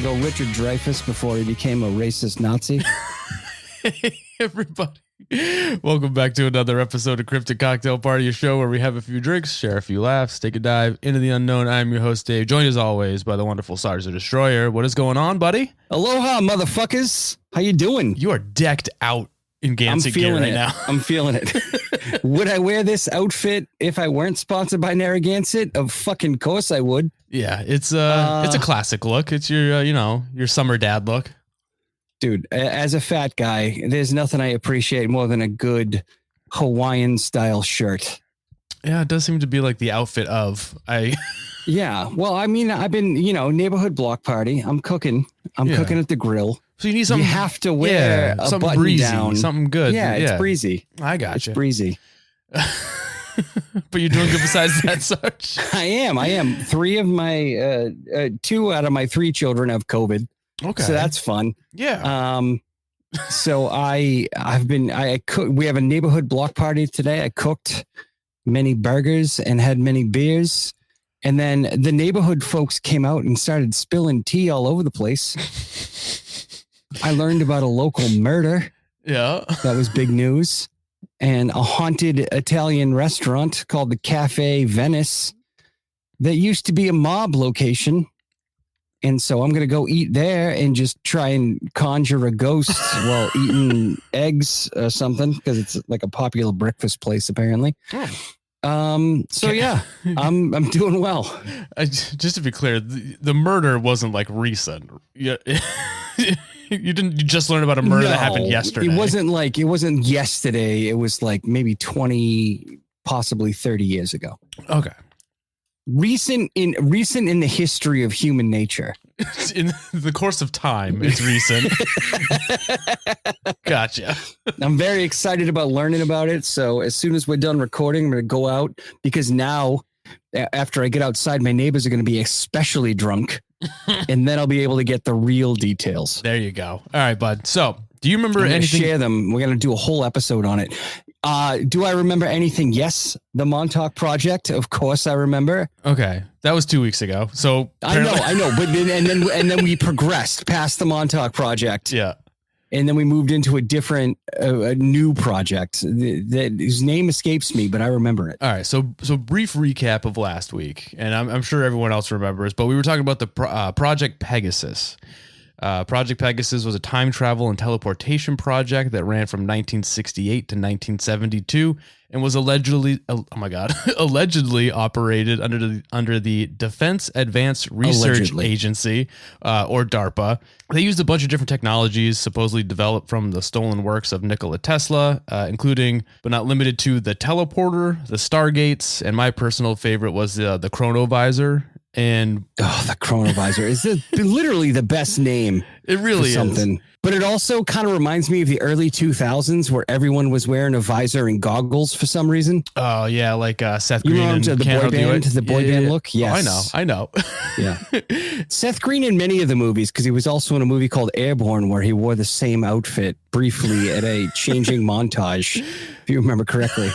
go Richard Dreyfuss before he became a racist Nazi. Hey, everybody. Welcome back to another episode of Cryptid Cocktail Party, a show where we have a few drinks, share a few laughs, take a dive into the unknown. I'm your host, Dave, joined as always by the wonderful Sarge the Destroyer. What is going on, buddy? Aloha, motherfuckers. How you doing? You are decked out in Gansett gear right now. I'm feeling it. Would I wear this outfit if I weren't sponsored by Narragansett? Of fucking course I would. Yeah, it's a classic look. It's your, your summer dad look. Dude, as a fat guy, there's nothing I appreciate more than a good Hawaiian style shirt. Yeah, it does seem to be like the outfit of Yeah, well, I mean, I've been, neighborhood block party. I'm cooking. I'm cooking at the grill. So you need something. You have to wear a something button breezy, down. something good. Yeah, it's breezy. I got you. It's breezy. But you're doing good besides that, Sarge. I am. Two out of my three children have COVID. Okay. So that's fun. Yeah. So I cook. We have a neighborhood block party today. I cooked many burgers and had many beers. And then the neighborhood folks came out and started spilling tea all over the place. I learned about a local murder. Yeah. That was big news. And a haunted Italian restaurant called the Cafe Venice that used to be a mob location. And so I'm going to go eat there and just try and conjure a ghost while eating eggs or something, because it's like a popular breakfast place, apparently. So yeah, I'm doing well. Just to be clear, the murder wasn't like recent. Yeah. You just learned about a murder that happened yesterday. It wasn't yesterday. It was like maybe 20, possibly 30 years ago. Okay. Recent in the history of human nature. In the course of time, it's recent. Gotcha. I'm very excited about learning about it. So as soon as we're done recording, I'm going to go out, because now after I get outside, my neighbors are going to be especially drunk. And then I'll be able to get the real details. There you go. All right, bud. So do you remember anything? Share them. We're going to do a whole episode on it. Do I remember anything? Yes. The Montauk Project. Of course I remember. Okay. That was 2 weeks ago. So I know. But then we progressed past the Montauk Project. Yeah. And then we moved into a different, a new project whose name escapes me, but I remember it. All right. So brief recap of last week, and I'm sure everyone else remembers, but we were talking about the Project Pegasus. Project Pegasus was a time travel and teleportation project that ran from 1968 to 1972 and was allegedly operated under the Defense Advanced Research Agency, or DARPA. They used a bunch of different technologies supposedly developed from the stolen works of Nikola Tesla, including but not limited to the teleporter, the stargates, and my personal favorite was the chronovisor. And the chronovisor is literally the best name. It really is. But it also kind of reminds me of the early 2000s where everyone was wearing a visor and goggles for some reason. Oh yeah, like Seth Green and the boy band look. Yes, Oh, I know. Yeah, Seth Green in many of the movies, because he was also in a movie called Airborne where he wore the same outfit briefly at a changing montage, if you remember correctly.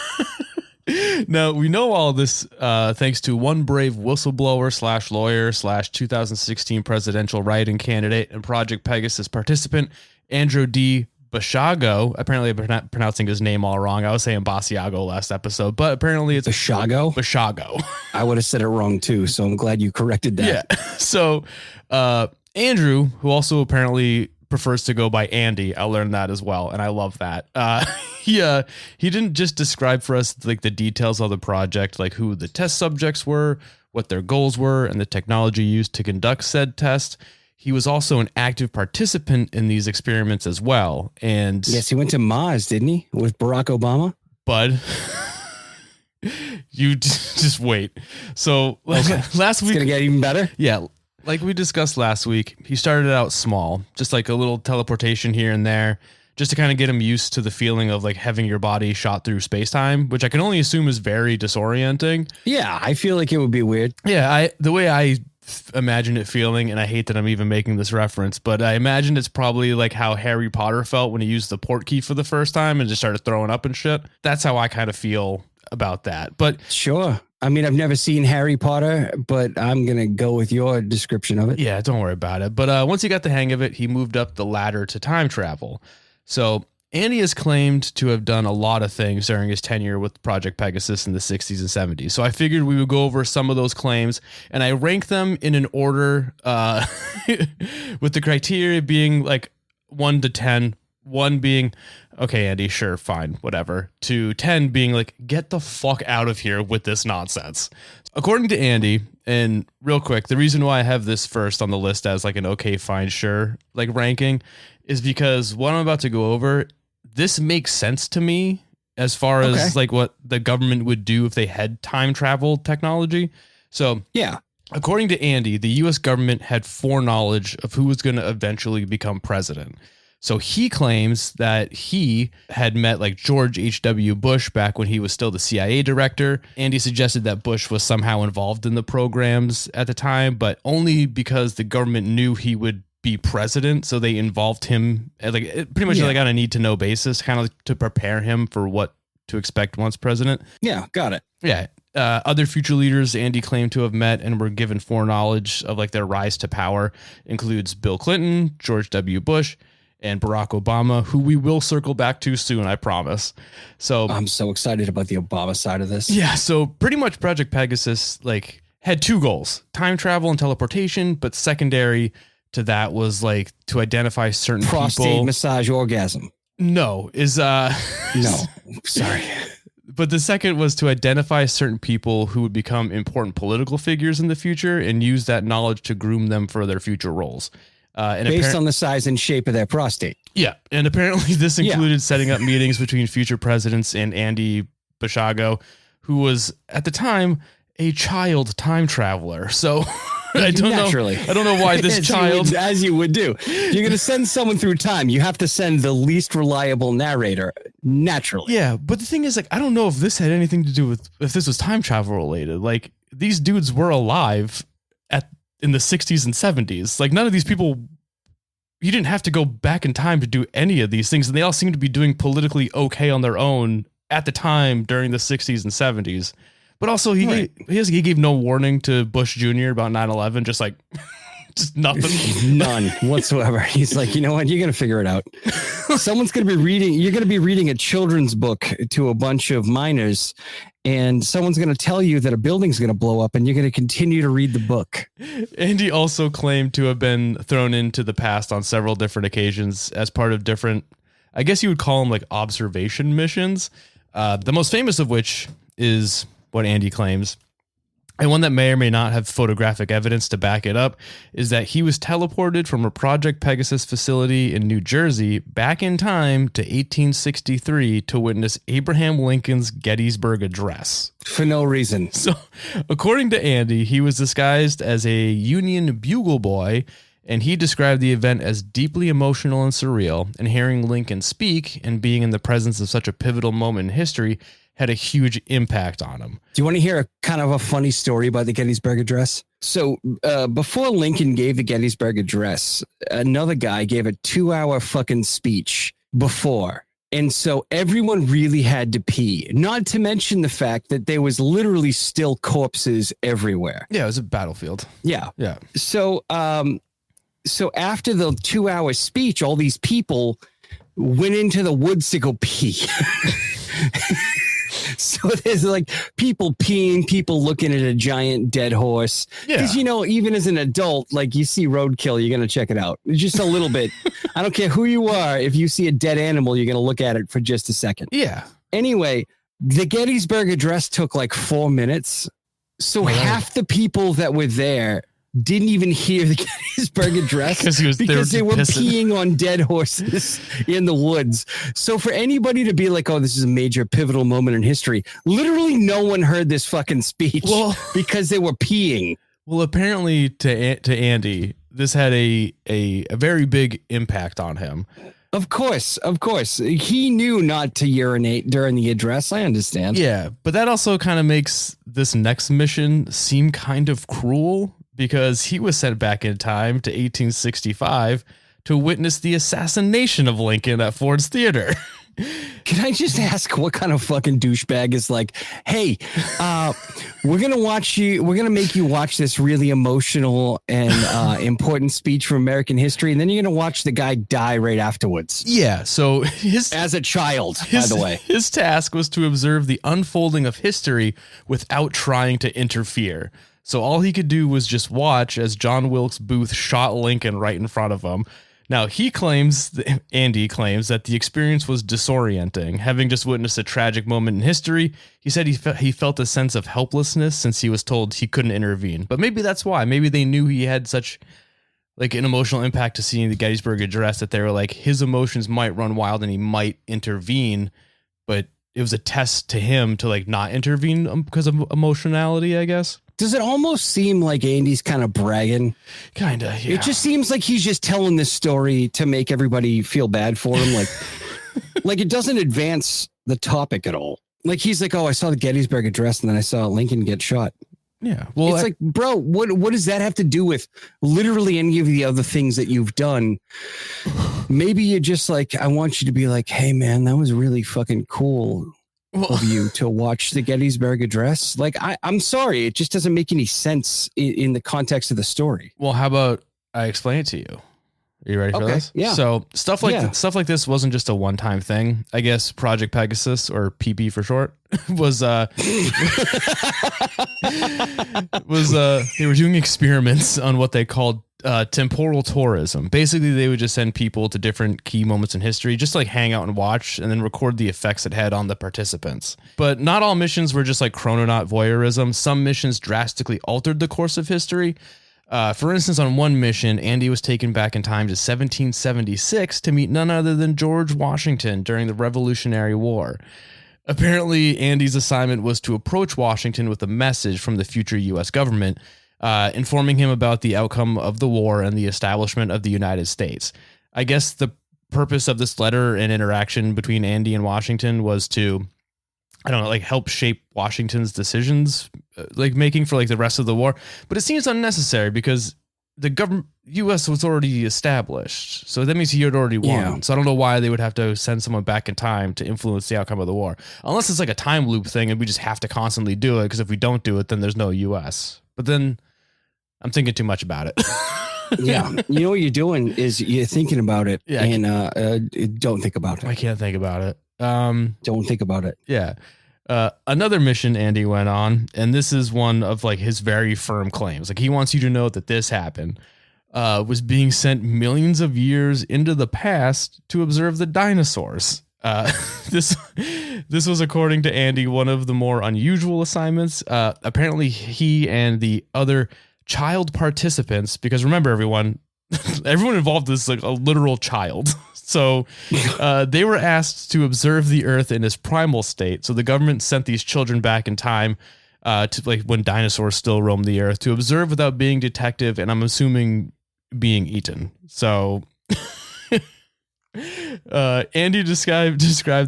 Now, we know all this thanks to one brave whistleblower / lawyer / 2016 presidential writing candidate and Project Pegasus participant, Andrew Basiago. Apparently, I'm pronouncing his name all wrong. I was saying Basiago last episode, but apparently it's Basiago. I would have said it wrong too, so I'm glad you corrected that. Yeah. So Andrew, who also apparently prefers to go by Andy. I learned that as well, and I love that. He didn't just describe for us like the details of the project, like who the test subjects were, what their goals were, and the technology used to conduct said test. He was also an active participant in these experiments as well. And yes, he went to Mars, didn't he, with Barack Obama? Bud, you just wait. So last week, it's gonna get even better. Yeah. Like we discussed last week, he started out small, just like a little teleportation here and there, just to kind of get him used to the feeling of like having your body shot through space-time, which I can only assume is very disorienting. Yeah, I feel like it would be weird. Yeah, the way I imagine it feeling, and I hate that I'm even making this reference, but I imagine it's probably like how Harry Potter felt when he used the port key for the first time and just started throwing up and shit. That's how I kind of feel about that. But sure. I mean, I've never seen Harry Potter, but I'm going to go with your description of it. Yeah, don't worry about it. But once he got the hang of it, he moved up the ladder to time travel. So Andy is claimed to have done a lot of things during his tenure with Project Pegasus in the 60s and 70s. So I figured we would go over some of those claims, and I rank them in an order with the criteria being like 1 to 10. 1 being, okay, Andy, sure, fine, whatever. To 10 being like, get the fuck out of here with this nonsense. According to Andy, and real quick, the reason why I have this first on the list as like an okay, fine, sure, like ranking is because what I'm about to go over, this makes sense to me as far as like what the government would do if they had time travel technology. So yeah, according to Andy, the U.S. government had foreknowledge of who was going to eventually become president. So he claims that he had met like George H.W. Bush back when he was still the CIA director. Andy suggested that Bush was somehow involved in the programs at the time, but only because the government knew he would be president. So they involved him like pretty much like on a need to know basis, kind of to prepare him for what to expect once president. Yeah, got it. Yeah. Other future leaders Andy claimed to have met and were given foreknowledge of like their rise to power includes Bill Clinton, George W. Bush, and Barack Obama, who we will circle back to soon, I promise. So I'm so excited about the Obama side of this. Yeah, so pretty much Project Pegasus like had 2 goals: time travel and teleportation, but secondary to that was like to identify certain prostate people. Massage orgasm. No, is no, sorry. But the second was to identify certain people who would become important political figures in the future and use that knowledge to groom them for their future roles. And based on the size and shape of their prostate. Yeah. And apparently this included setting up meetings between future presidents and Andy Basiago, who was at the time a child time traveler. So I don't know why this child, as you would do. You're going to send someone through time. You have to send the least reliable narrator naturally. Yeah. But the thing is, like, I don't know if this had anything to do with if this was time travel related. Like, these dudes were alive in the 60s and 70s. Like, none of these people, you didn't have to go back in time to do any of these things. And they all seem to be doing politically okay on their own at the time during the 60s and 70s. But also he gave no warning to Bush Jr. about 9/11, just like just nothing. None whatsoever. He's like, you know what? You're going to figure it out. Someone's going to be reading. You're going to be reading a children's book to a bunch of minors, and someone's going to tell you that a building's going to blow up, and you're going to continue to read the book. Andy also claimed to have been thrown into the past on several different occasions as part of different, I guess you would call them like observation missions. The most famous of which is what Andy claims, and one that may or may not have photographic evidence to back it up, is that he was teleported from a Project Pegasus facility in New Jersey back in time to 1863 to witness Abraham Lincoln's Gettysburg Address. For no reason. So, according to Andy, he was disguised as a Union bugle boy, and he described the event as deeply emotional and surreal, and hearing Lincoln speak and being in the presence of such a pivotal moment in history had a huge impact on him. Do you want to hear a kind of a funny story about the Gettysburg Address? So before Lincoln gave the Gettysburg Address, another guy gave a 2-hour fucking speech before. And so everyone really had to pee, not to mention the fact that there was literally still corpses everywhere. Yeah, it was a battlefield. Yeah. Yeah. So after the 2-hour speech, all these people went into the woods to go pee. So there's like people peeing, people looking at a giant dead horse. Because, you know, even as an adult, like you see roadkill, you're going to check it out. Just a little bit. I don't care who you are. If you see a dead animal, you're going to look at it for just a second. Yeah. Anyway, the Gettysburg Address took like 4 minutes. So half the people that were there didn't even hear the Gettysburg Address because they were peeing on dead horses in the woods. So for anybody to be like, oh, this is a major pivotal moment in history, literally no one heard this fucking speech because they were peeing. Well, apparently to Andy, this had a very big impact on him. Of course. He knew not to urinate during the address. I understand. Yeah, but that also kind of makes this next mission seem kind of cruel, because he was sent back in time to 1865 to witness the assassination of Lincoln at Ford's Theater. Can I just ask what kind of fucking douchebag is like, hey, we're going to make you watch this really emotional and important speech from American history. And then you're going to watch the guy die right afterwards. Yeah. So as a child, by the way, his task was to observe the unfolding of history without trying to interfere. So all he could do was just watch as John Wilkes Booth shot Lincoln right in front of him. Now, Andy claims that the experience was disorienting. Having just witnessed a tragic moment in history, he said he felt a sense of helplessness since he was told he couldn't intervene. But maybe that's why. Maybe they knew he had such like an emotional impact to seeing the Gettysburg Address that they were like, his emotions might run wild and he might intervene. But it was a test to him to like not intervene because of emotionality, I guess. Does it almost seem like Andy's kind of bragging? Kind of, yeah. It just seems like he's just telling this story to make everybody feel bad for him. Like, like it doesn't advance the topic at all. Like he's like, oh, I saw the Gettysburg Address and then I saw Lincoln get shot. Yeah. Well, it's like, bro, what does that have to do with literally any of the other things that you've done? Maybe you're just like, I want you to be like, hey, man, that was really fucking cool of you to watch the Gettysburg Address. Like, I'm sorry. It just doesn't make any sense in the context of the story. Well, how about I explain it to you? Are you ready for this? Yeah. So stuff like this wasn't just a one-time thing. I guess Project Pegasus, or PP for short, was they were doing experiments on what they called temporal tourism. Basically, they would just send people to different key moments in history, just like hang out and watch, and then record the effects it had on the participants. But not all missions were just like chrononaut voyeurism. Some missions drastically altered the course of history. For instance, on one mission, Andy was taken back in time to 1776 to meet none other than George Washington during the Revolutionary War. Apparently, Andy's assignment was to approach Washington with a message from the future U.S. government, informing him about the outcome of the war and the establishment of the United States. I guess the purpose of this letter and interaction between Andy and Washington was to, I don't know, like help shape Washington's decisions, like making for like the rest of the war. But it seems unnecessary because the government, U.S. was already established. So that means he had already won. Yeah. So I don't know why they would have to send someone back in time to influence the outcome of the war. Unless it's like a time loop thing and we just have to constantly do it, because if we don't do it, then there's no U.S. But then I'm thinking too much about it. Yeah. You know what you're doing is you're thinking about it. Yeah, and don't think about it. I can't think about it. Don't think about it. Yeah. Another mission Andy went on, and this is one of like his very firm claims. Like he wants you to know that this happened, was being sent millions of years into the past to observe the dinosaurs. This was, according to Andy, one of the more unusual assignments. Apparently he and the other child participants, because remember everyone involved is like a literal child. So they were asked to observe the Earth in its primal state. So the government sent these children back in time to like when dinosaurs still roamed the Earth to observe without being detective, and I'm assuming being eaten. So Andy described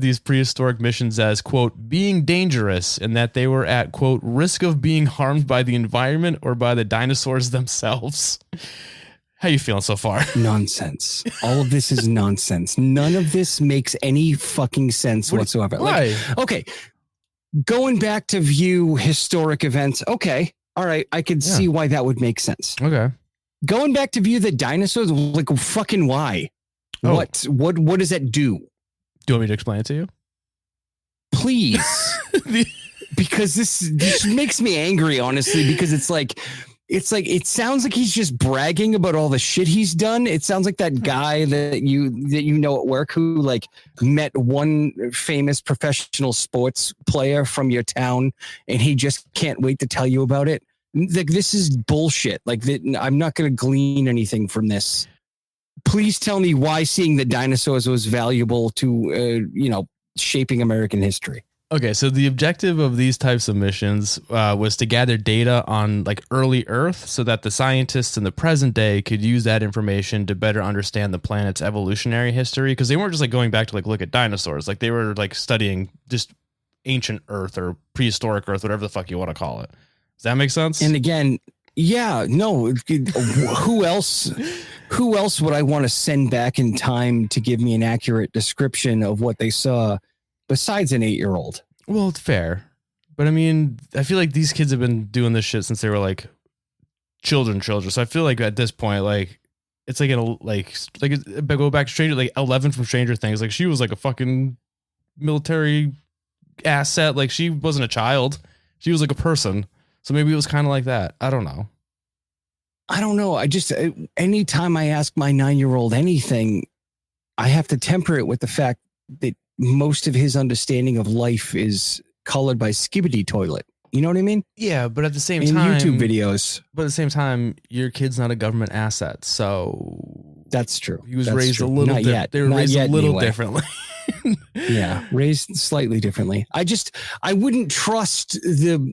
these prehistoric missions as, quote, being dangerous, and that they were at, quote, risk of being harmed by the environment or by the dinosaurs themselves. How you feeling so far? Nonsense. All of this is nonsense. None of this makes any fucking sense whatsoever. Why? Like, okay, going back to view historic events. Okay, all right, I could see why that would make sense. Okay. Going back to view the dinosaurs, like fucking why? Oh. What does that do? Do you want me to explain it to you? Please. Because this makes me angry, honestly, because it's like it sounds like he's just bragging about all the shit he's done. It sounds like that guy that you know at work who like met one famous professional sports player from your town and he just can't wait to tell you about it. Like, this is bullshit. Like, I'm not going to glean anything from this. Please tell me why seeing the dinosaurs was valuable to shaping American history. Okay, so the objective of these types of missions was to gather data on like early Earth so that the scientists in the present day could use that information to better understand the planet's evolutionary history, because they weren't just like going back to like look at dinosaurs. Like they were like studying just ancient Earth or prehistoric Earth, whatever the fuck you want to call it. Does that make sense? And again, Yeah, no. Who else? Who else would I want to send back in time to give me an accurate description of what they saw besides an 8-year-old? Well, it's fair. But I mean, I feel like these kids have been doing this shit since they were like children. So I feel like at this point, like it's like go back to Stranger, like 11 from Stranger Things. Like she was like a fucking military asset. Like she wasn't a child. She was like a person. So maybe it was kind of like that. I don't know. I just, anytime I ask my 9-year-old anything, I have to temper it with the fact that most of his understanding of life is colored by Skibbity Toilet. You know what I mean? Yeah, but at the same in time, YouTube videos. But at the same time, your kid's not a government asset, so that's true. He was raised a little. They were raised a little differently. Yeah, raised slightly differently. I wouldn't trust the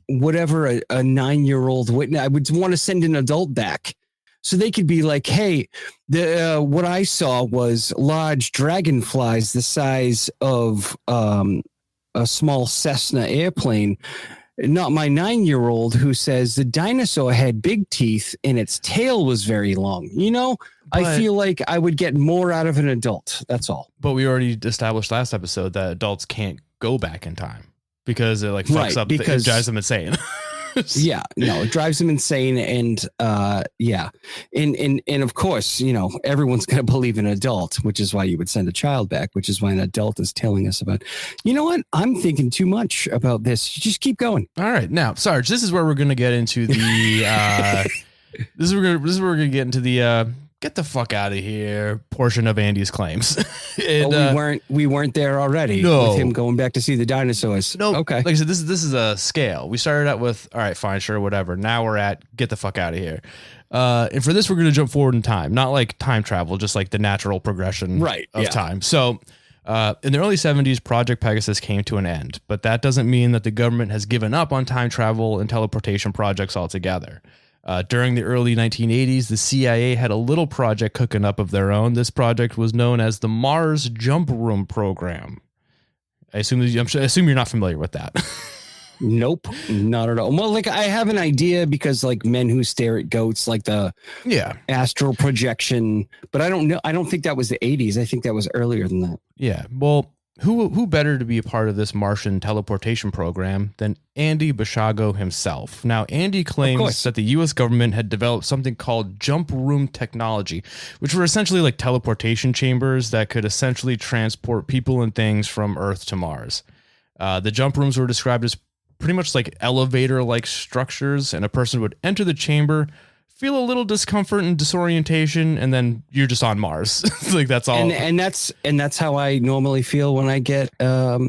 whatever a 9-year-old witness. I would want to send an adult back so they could be like, hey, what I saw was large dragonflies the size of a small Cessna airplane. Not my 9-year-old who says the dinosaur had big teeth and its tail was very long. You know, but I feel like I would get more out of an adult. That's all. But we already established last episode that adults can't go back in time because it like fucks up. It drives them insane. Yeah, no, it drives them insane. And yeah. And of course, you know, everyone's going to believe an adult, which is why you would send a child back, which is why an adult is telling us about, you know what? I'm thinking too much about this. Just keep going. All right. Now, Sarge, this is where we're going to get into the, this is where we're going to get into the, get the fuck out of here portion of Andy's claims. And, we weren't there already. No. With him going back to see the dinosaurs. No. Okay. Like I said, this is a scale. We started out with, all right, fine, sure, whatever. Now we're at get the fuck out of here. And for this, we're going to jump forward in time, not like time travel, just like the natural progression of time. So in the early 70s, Project Pegasus came to an end, but that doesn't mean that the government has given up on time travel and teleportation projects altogether. During the early 1980s, the CIA had a little project cooking up of their own. This project was known as the Mars Jump Room Program. I assume you're not familiar with that. Nope, not at all. Well, like I have an idea because like Men Who Stare at Goats, like the astral projection, but I don't know. I don't think that was the 80s. I think that was earlier than that. Yeah. Well, who better to be a part of this Martian teleportation program than Andy Basiago himself? Now, Andy claims that the U.S. government had developed something called jump room technology, which were essentially like teleportation chambers that could essentially transport people and things from Earth to Mars. The jump rooms were described as pretty much like elevator-like structures, and a person would enter the chamber, feel a little discomfort and disorientation, and then you're just on Mars. Like that's all. And that's how I normally feel when I get a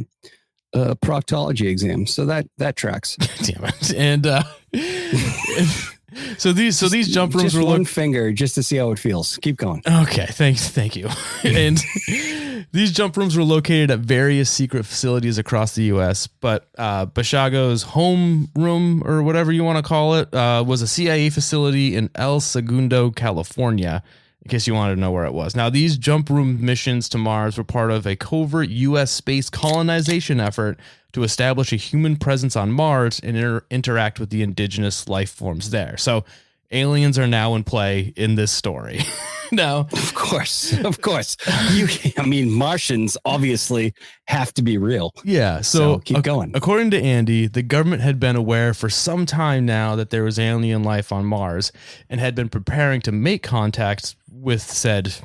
proctology exam. So that tracks. Damn it. And so these jump rooms were one finger just to see how it feels. Keep going. Okay, thank you. And these jump rooms were located at various secret facilities across the U.S., but Basiago's home room, or whatever you want to call it, was a CIA facility in El Segundo, California, in case you wanted to know where it was. Now, these jump room missions to Mars were part of a covert U.S. space colonization effort to establish a human presence on Mars and interact with the indigenous life forms there. So aliens are now in play in this story. Now, of course. Martians obviously have to be real. Yeah. So keep going. According to Andy, the government had been aware for some time now that there was alien life on Mars and had been preparing to make contact with said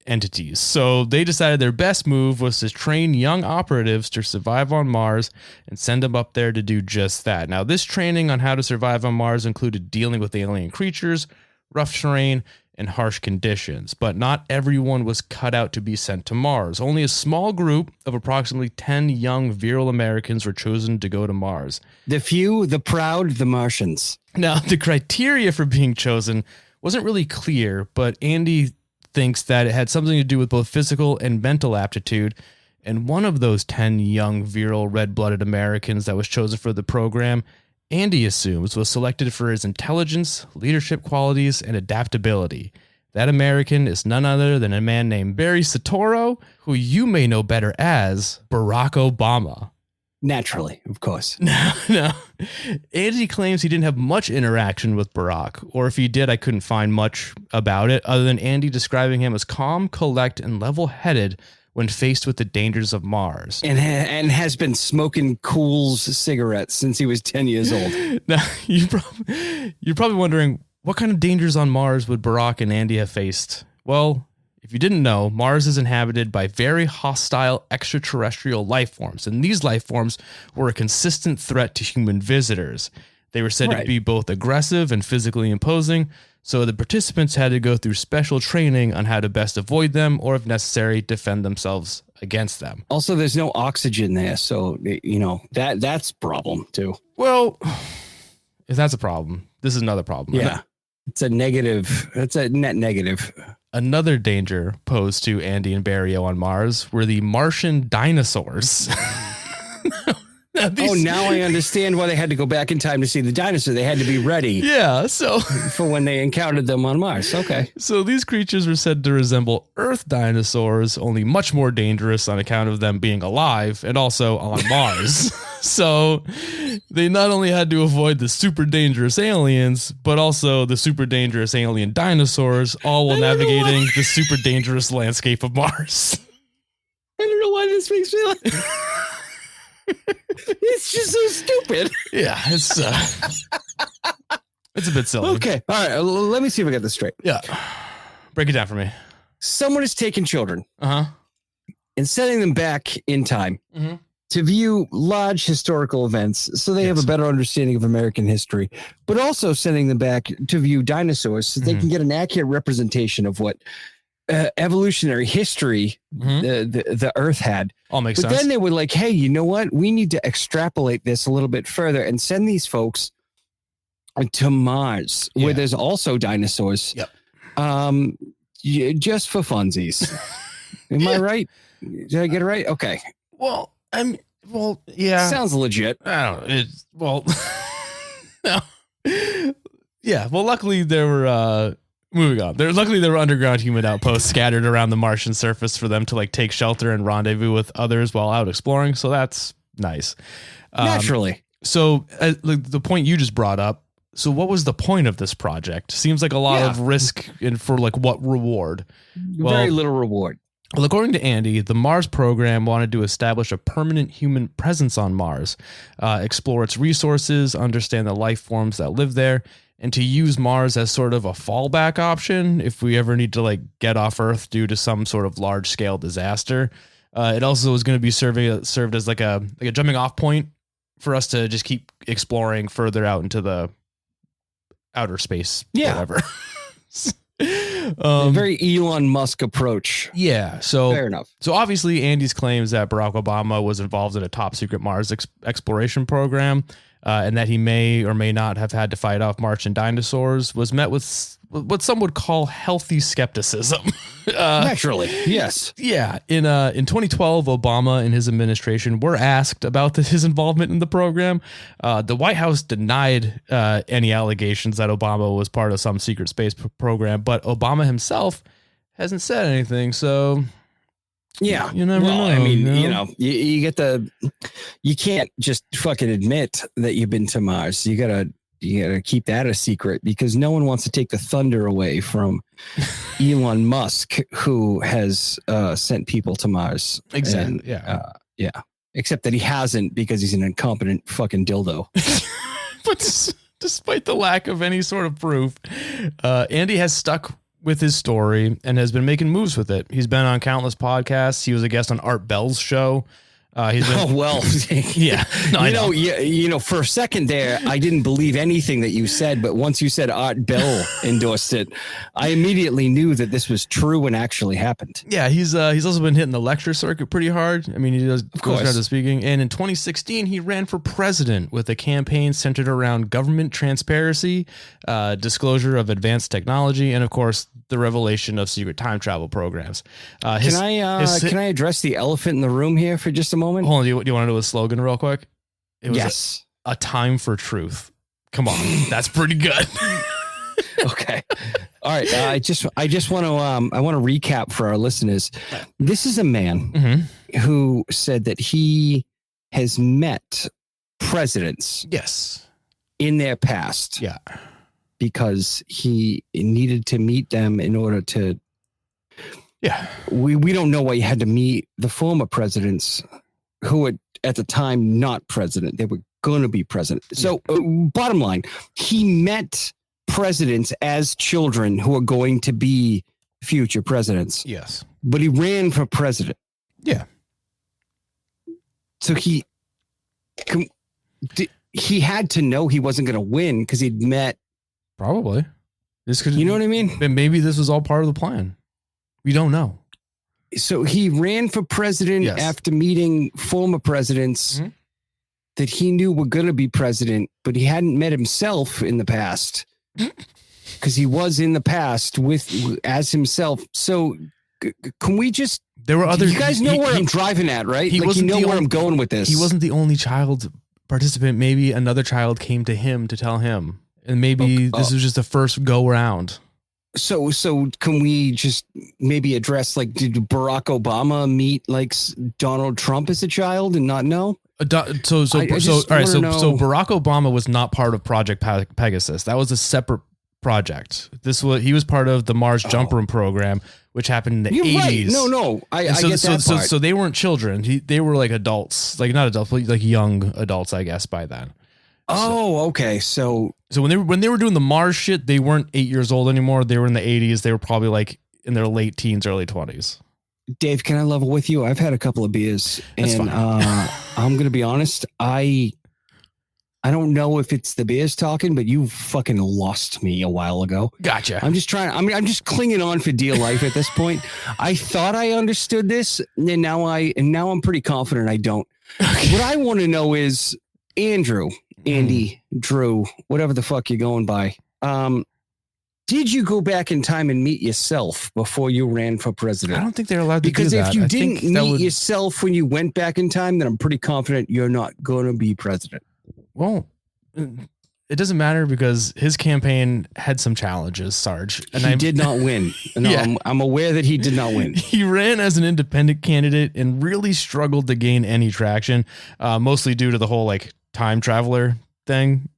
entities. So they decided their best move was to train young operatives to survive on Mars and send them up there to do just that. Now, this training on how to survive on Mars included dealing with alien creatures, rough terrain, and harsh conditions, but not everyone was cut out to be sent to Mars. Only a small group of approximately 10 young virile Americans were chosen to go to Mars. The few, the proud, the Martians. Now, the criteria for being chosen wasn't really clear, but Andy thinks that it had something to do with both physical and mental aptitude, and one of those 10 young virile red-blooded Americans that was chosen for the program, Andy assumes, was selected for his intelligence, leadership qualities, and adaptability. That American is none other than a man named Barry Soetoro, who you may know better as Barack Obama. Naturally, of course. No. Andy claims he didn't have much interaction with Barack, or if he did, I couldn't find much about it other than Andy describing him as calm, collect, and level-headed when faced with the dangers of Mars. And has been smoking Cool's cigarettes since he was 10 years old. Now, you're probably wondering, what kind of dangers on Mars would Barack and Andy have faced? Well, if you didn't know, Mars is inhabited by very hostile extraterrestrial life forms, and these life forms were a consistent threat to human visitors. They were said to be both aggressive and physically imposing, so the participants had to go through special training on how to best avoid them, or if necessary, defend themselves against them. Also, there's no oxygen there, so that's a problem too. Well, if that's a problem, this is another problem. Yeah, it's a negative. It's a net negative. Another danger posed to Andy and Barrio on Mars were the Martian dinosaurs. Now I understand why they had to go back in time to see the dinosaur. They had to be ready. Yeah, so for when they encountered them on Mars. Okay. So these creatures were said to resemble Earth dinosaurs, only much more dangerous on account of them being alive and also on Mars. So they not only had to avoid the super dangerous aliens, but also the super dangerous alien dinosaurs, all while navigating the super dangerous landscape of Mars. I don't know why this makes me like... It's just so stupid. Yeah, it's a bit silly. Okay. All right. Let me see if I get this straight. Yeah. Break it down for me. Someone is taking children and sending them back in time to view large historical events so they have a better understanding of American history, but also sending them back to view dinosaurs so they can get an accurate representation of what evolutionary history the Earth had. All makes sense. But then they were like, hey, you know what? We need to extrapolate this a little bit further and send these folks to Mars, where there's also dinosaurs. Yep. Just for funsies. Am I right? Did I get it right? Okay. Well, yeah. Sounds legit. I don't know. No. Yeah. Well, luckily there were, moving on. Luckily, there were underground human outposts scattered around the Martian surface for them to take shelter and rendezvous with others while out exploring. So that's nice. Naturally. So the point you just brought up. So what was the point of this project? Seems like a lot of risk and for what reward? Very little reward. Well, according to Andy, the Mars program wanted to establish a permanent human presence on Mars, explore its resources, understand the life forms that live there, and to use Mars as sort of a fallback option if we ever need to get off Earth due to some sort of large scale disaster. It also was going to be served as a jumping off point for us to just keep exploring further out into the outer space. Whatever. A very Elon Musk approach. Yeah. So fair enough. So obviously Andy's claims that Barack Obama was involved in a top secret Mars exploration program, and that he may or may not have had to fight off Martian dinosaurs was met with what some would call healthy skepticism. Naturally, yes. Yeah. In 2012, Obama and his administration were asked about his involvement in the program. The White House denied any allegations that Obama was part of some secret space program, but Obama himself hasn't said anything. So yeah, you never know. I mean, you get you can't just fucking admit that you've been to Mars. You gotta keep that a secret because no one wants to take the thunder away from Elon Musk, who has sent people to Mars. Exactly. And, yeah. Except that he hasn't because he's an incompetent fucking dildo. But despite the lack of any sort of proof, Andy has stuck with his story and has been making moves with it. He's been on countless podcasts. He was a guest on Art Bell's show. Yeah. No, for a second there, I didn't believe anything that you said, but once you said Art Bell endorsed it, I immediately knew that this was true and actually happened. Yeah, he's also been hitting the lecture circuit pretty hard. I mean, he goes around to speaking. And in 2016, he ran for president with a campaign centered around government transparency, disclosure of advanced technology, and of course, the revelation of secret time travel programs. Can I address the elephant in the room here for just a moment? Hold on, do you want to do a slogan real quick? It was yes. A time for truth. Come on, that's pretty good. Okay. All right. I just want to recap for our listeners. This is a man who said that he has met presidents Yes. in their past. Yeah. Because he needed to meet them in order to. Yeah. We don't know why he had to meet the former presidents who were at the time not president. They were going to be president. So bottom line, he met presidents as children who are going to be future presidents. Yes. But he ran for president. Yeah. So he had to know he wasn't going to win because he'd met. Probably. This could, you know what I mean? Maybe this was all part of the plan. We don't know. So he ran for president after meeting former presidents that he knew were going to be president, but he hadn't met himself in the past because he was in the past as himself. So can we just, there were other, you guys know where I'm driving at, right? He wasn't you know where I'm going with this. He wasn't the only child participant. Maybe another child came to him to tell him, and maybe this was just the first go around. So can we just maybe address, like, did Barack Obama meet like Donald Trump as a child and not know? All right. So Barack Obama was not part of Project Pegasus. That was a separate project. He was part of the Mars Jump Room program, which happened in the 80s. Right. No. I get that part. So they weren't children. They were like adults, like not adults, but like young adults, I guess, by then. Oh, okay. So when they were doing the Mars shit, they weren't 8 years old anymore. They were in the 80s. They were probably like in their late teens, early 20s. Dave, can I level with you? I've had a couple of beers, and I'm gonna be honest. I don't know if it's the beers talking, but you fucking lost me a while ago. Gotcha. I'm just clinging on for dear life at this point. I thought I understood this, and now I'm pretty confident I don't. What I want to know is, Andrew, Andy, Drew, whatever the fuck you're going by. Did you go back in time and meet yourself before you ran for president? I don't think they're allowed to do that. Because if you didn't meet yourself when you went back in time, then I'm pretty confident you're not going to be president. Well, it doesn't matter because his campaign had some challenges, Sarge. And he did not win. No, yeah. I'm aware that he did not win. He ran as an independent candidate and really struggled to gain any traction, mostly due to the whole like time traveler thing.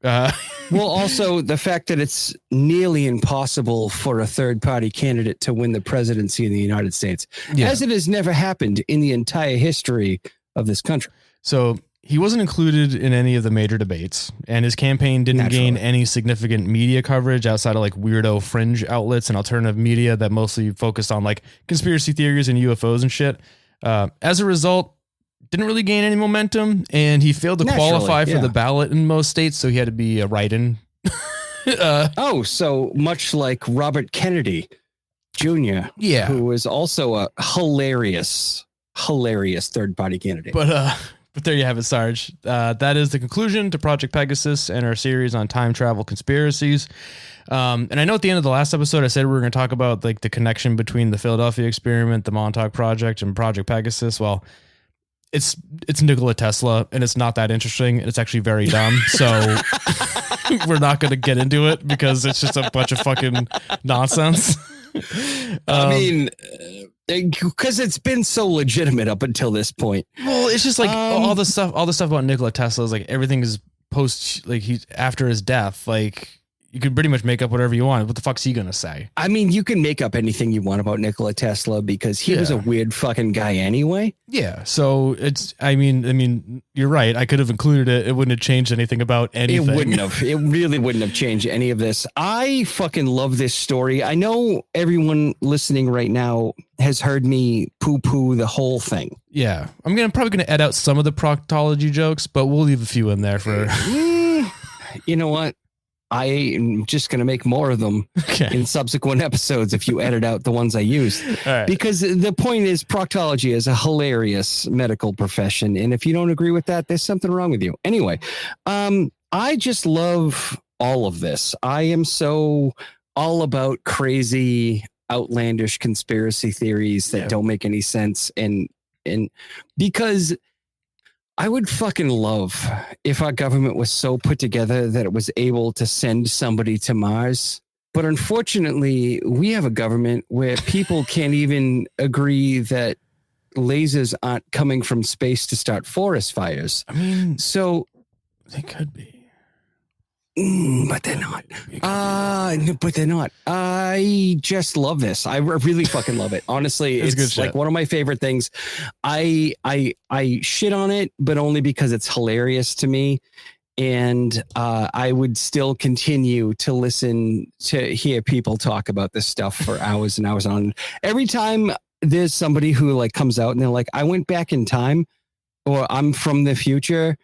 Well, also the fact that it's nearly impossible for a third party candidate to win the presidency in the United States, as it has never happened in the entire history of this country. So he wasn't included in any of the major debates, and his campaign didn't gain any significant media coverage outside of like weirdo fringe outlets and alternative media that mostly focused on like conspiracy theories and UFOs and shit. As a result, didn't really gain any momentum, and he failed to qualify for the ballot in most states, so he had to be a write-in. So much like Robert Kennedy Jr., who was also a hilarious third-party candidate. But there you have it, Sarge. That is the conclusion to Project Pegasus and our series on time travel conspiracies. And I know at the end of the last episode, I said we were going to talk about like the connection between the Philadelphia experiment, the Montauk Project, and Project Pegasus. Well, it's Nikola Tesla, and it's not that interesting, and it's actually very dumb. So we're not going to get into it because it's just a bunch of fucking nonsense. I mean, because it's been so legitimate up until this point. Well, it's just like all the stuff about Nikola Tesla is like everything is after his death. Like you can pretty much make up whatever you want. What the fuck's he gonna say? I mean, you can make up anything you want about Nikola Tesla because he was a weird fucking guy anyway. Yeah. So I mean, you're right. I could have included it. It wouldn't have changed anything about anything. It wouldn't have. It really wouldn't have changed any of this. I fucking love this story. I know everyone listening right now has heard me poo-poo the whole thing. Yeah. I'm probably gonna edit out some of the proctology jokes, but we'll leave a few in there for. You know what? I am just going to make more of them in subsequent episodes if you edit out the ones I used. Right. Because the point is, proctology is a hilarious medical profession. And if you don't agree with that, there's something wrong with you. Anyway, I just love all of this. I am so all about crazy, outlandish conspiracy theories that don't make any sense. And because I would fucking love if our government was so put together that it was able to send somebody to Mars. But unfortunately, we have a government where people can't even agree that lasers aren't coming from space to start forest fires. I mean, so they could be. But they're not. But they're not. I just love this. I really fucking love it. Honestly, it's like one of my favorite things. I shit on it, but only because it's hilarious to me. And I would still continue to listen to hear people talk about this stuff for hours and hours on. Every time there's somebody who like comes out and they're like, I went back in time, or I'm from the future,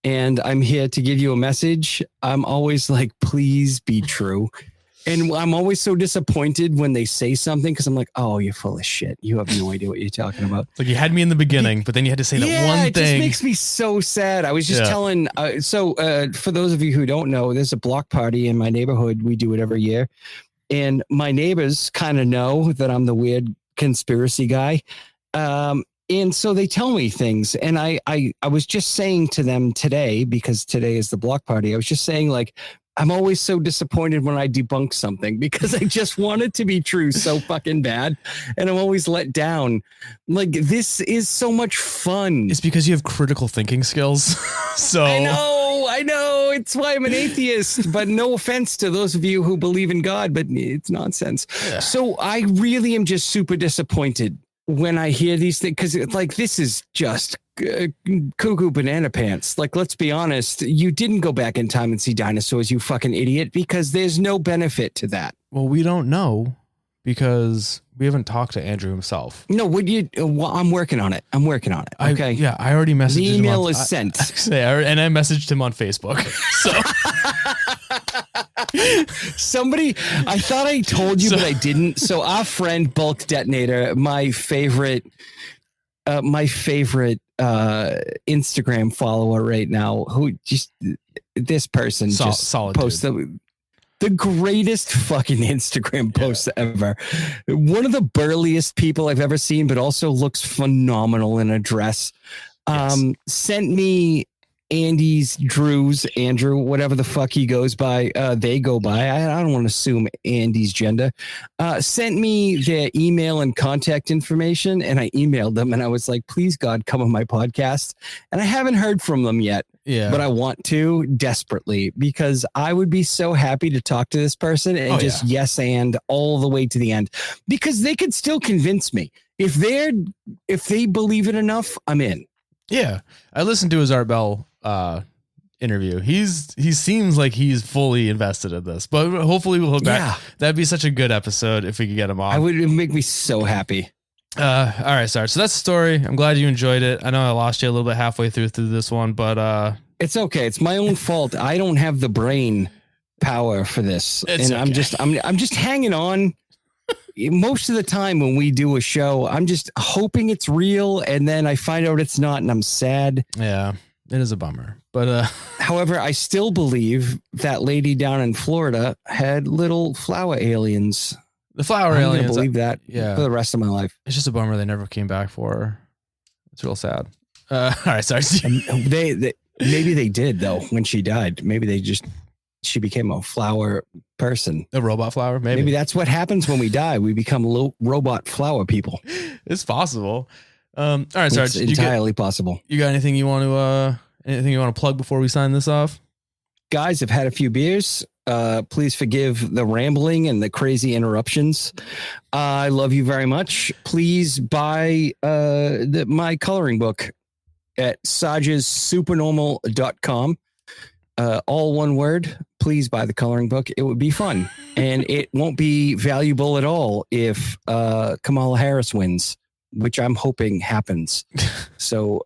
and I'm here to give you a message, I'm always like, please be true. And I'm always so disappointed when they say something, because I'm like, oh, you're full of shit. You have no idea what you're talking about. It's like you had me in the beginning, but then you had to say that one thing. It just makes me so sad. I was just telling. For those of you who don't know, there's a block party in my neighborhood. We do it every year. And my neighbors kind of know that I'm the weird conspiracy guy. And so they tell me things, and I was just saying to them today, because today is the block party, I was just saying, like, I'm always so disappointed when I debunk something, because I just want it to be true so fucking bad, and I'm always let down. Like, this is so much fun. It's because you have critical thinking skills. So I know. It's why I'm an atheist, but no offense to those of you who believe in God, but it's nonsense. Yeah. So I really am just super disappointed when I hear these things, because it's like, this is just cuckoo banana pants. Like, let's be honest, you didn't go back in time and see dinosaurs, you fucking idiot, because there's no benefit to that. Well, we don't know, because we haven't talked to Andrew himself. No, I'm working on it. Okay. I already messaged him. The email is sent. And I messaged him on Facebook. So somebody, I thought I told you, but I didn't. So our friend Bulk Detonator, my favorite Instagram follower right now, who just, this person just posts the greatest fucking Instagram posts ever. One of the burliest people I've ever seen, but also looks phenomenal in a dress. Sent me Andrew, whatever the fuck he goes by, they go by. I don't want to assume Andy's gender. Sent me their email and contact information, and I emailed them, and I was like, please God, come on my podcast. And I haven't heard from them yet. Yeah, but I want to desperately, because I would be so happy to talk to this person and yes and all the way to the end, because they could still convince me. If they believe it enough, I'm in. Yeah, I listened to his Art Bell interview. He seems like he's fully invested in this, but hopefully we'll hook back. That'd be such a good episode if we could get him on. It would make me so happy. All right, Sarge. So that's the story. I'm glad you enjoyed it. I know I lost you a little bit halfway through this one, but it's okay. It's my own fault. I don't have the brain power for this, and okay. I'm just hanging on. Most of the time when we do a show, I'm just hoping it's real, and then I find out it's not, and I'm sad. Yeah, it is a bummer. But however, I still believe that lady down in Florida had little flower aliens. The flower aliens. I'm gonna believe that for the rest of my life. It's just a bummer they never came back for her. It's real sad. All right, sorry. They maybe they did though when she died. Maybe she became a flower person. A robot flower? Maybe that's what happens when we die. We become robot flower people. It's possible. All right, Sarge. It's entirely possible. You got anything you want to plug before we sign this off? Guys, I've had a few beers. Please forgive the rambling and the crazy interruptions. I love you very much. Please buy my coloring book at sargessupernormal.com. All one word. Please buy the coloring book. It would be fun, and it won't be valuable at all if Kamala Harris wins, which I'm hoping happens. So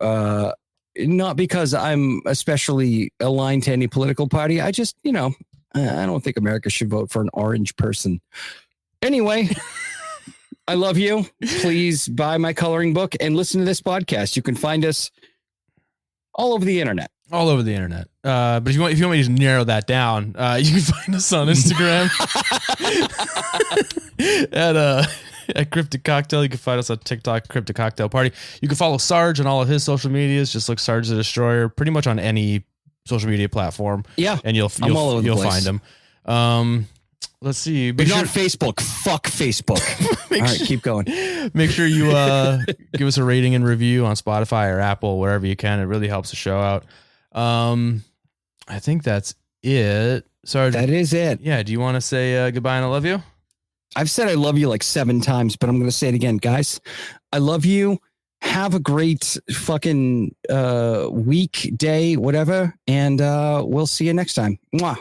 not because I'm especially aligned to any political party. I just, I don't think America should vote for an orange person. Anyway, I love you. Please buy my coloring book and listen to this podcast. You can find us all over the internet. All over the internet. But if you want me to narrow that down, you can find us on Instagram at Cryptid Cocktail. You can find us on TikTok, Cryptid Cocktail Party. You can follow Sarge on all of his social medias. Just look Sarge the Destroyer pretty much on any social media platform. Yeah. And you'll find him. let's see. But not Facebook. Fuck Facebook. All right, keep going. Make sure you give us a rating and review on Spotify or Apple, wherever you can. It really helps the show out. I think that's it. Sarge, that is it. Yeah. Do you want to say goodbye and I love you? I've said I love you like 7 times, but I'm going to say it again, guys. I love you. Have a great fucking week, day, whatever. And we'll see you next time. Mwah.